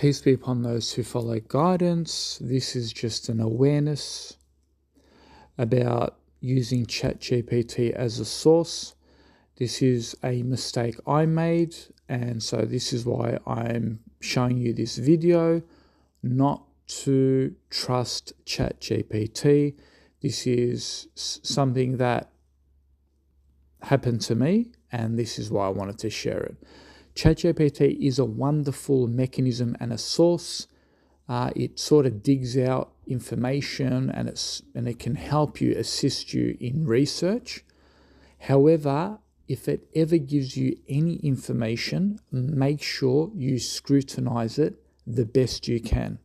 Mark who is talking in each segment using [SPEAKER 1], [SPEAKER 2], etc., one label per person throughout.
[SPEAKER 1] Peace be upon those who follow guidance. This is just an awareness about using ChatGPT as a source. This is a mistake I made, and so this is why I'm showing you this video, not to trust ChatGPT. This is something that happened to me, and this is why I wanted to share it. ChatGPT is a wonderful mechanism and a source. It sort of digs out information and it can help you, assist you in research. However, if it ever gives you any information, make sure you scrutinize it the best you can.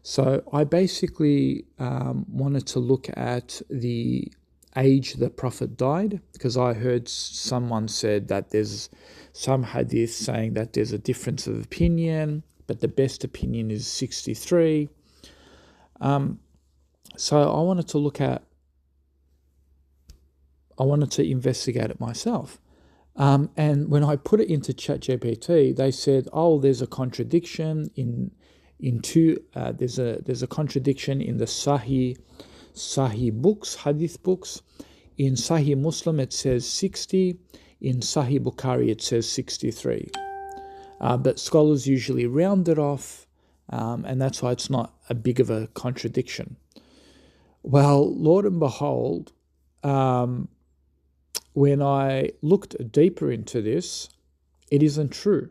[SPEAKER 1] So I basically wanted to look at the age the Prophet died, because I heard someone said that there's some hadith saying that there's a difference of opinion, but the best opinion is 63. So I wanted to investigate it myself. And when I put it into ChatGPT, they said, "Oh, there's a contradiction there's a contradiction in the Sahih books, hadith books. In Sahih Muslim it says 60, in Sahih Bukhari it says 63. But scholars usually round it off, and that's why it's not a big of a contradiction." Well, Lord and behold, when I looked deeper into this, it isn't true.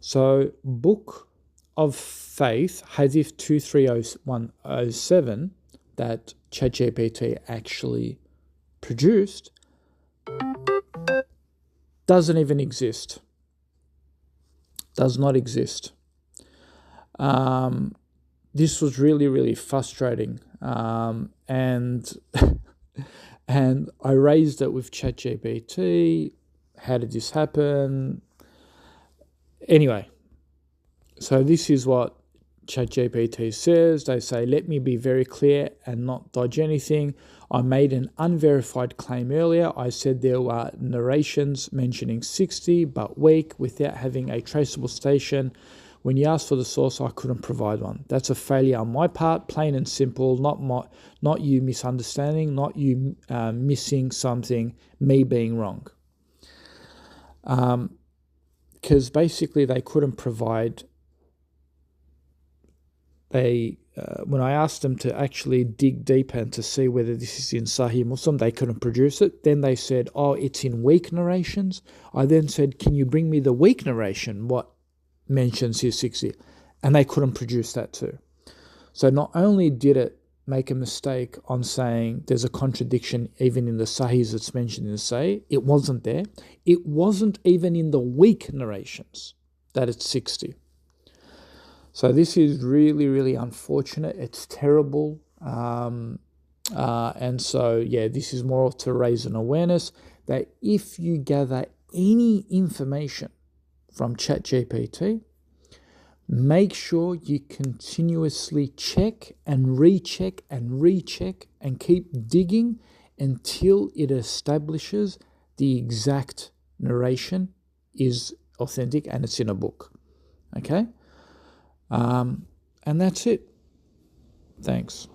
[SPEAKER 1] So Book of Faith, Hadith 23107, that ChatGPT actually produced, doesn't even exist. Does not exist. This was really, really frustrating. And and I raised it with ChatGPT. How did this happen? Anyway, so this is what ChatGPT says. They say, "Let me be very clear and not dodge anything. I made an unverified claim earlier. I said there were narrations mentioning 60, but weak, without having a traceable station. When you asked for the source, I couldn't provide one. That's a failure on my part, plain and simple, not you misunderstanding, not you missing something, me being wrong." Because basically they couldn't provide when I asked them to actually dig deeper and to see whether this is in Sahih Muslim, they couldn't produce it. Then they said, "Oh, it's in weak narrations." I then said, "Can you bring me the weak narration? What mentions here 60?" And they couldn't produce that too. So not only did it make a mistake on saying there's a contradiction even in the Sahihs that's mentioned in the Sahih, it wasn't there. It wasn't even in the weak narrations that it's 60. So this is really, really unfortunate. It's terrible. And so, this is more to raise an awareness that if you gather any information from ChatGPT, make sure you continuously check and recheck and keep digging until it establishes the exact narration is authentic and it's in a book. Okay? And that's it. Thanks.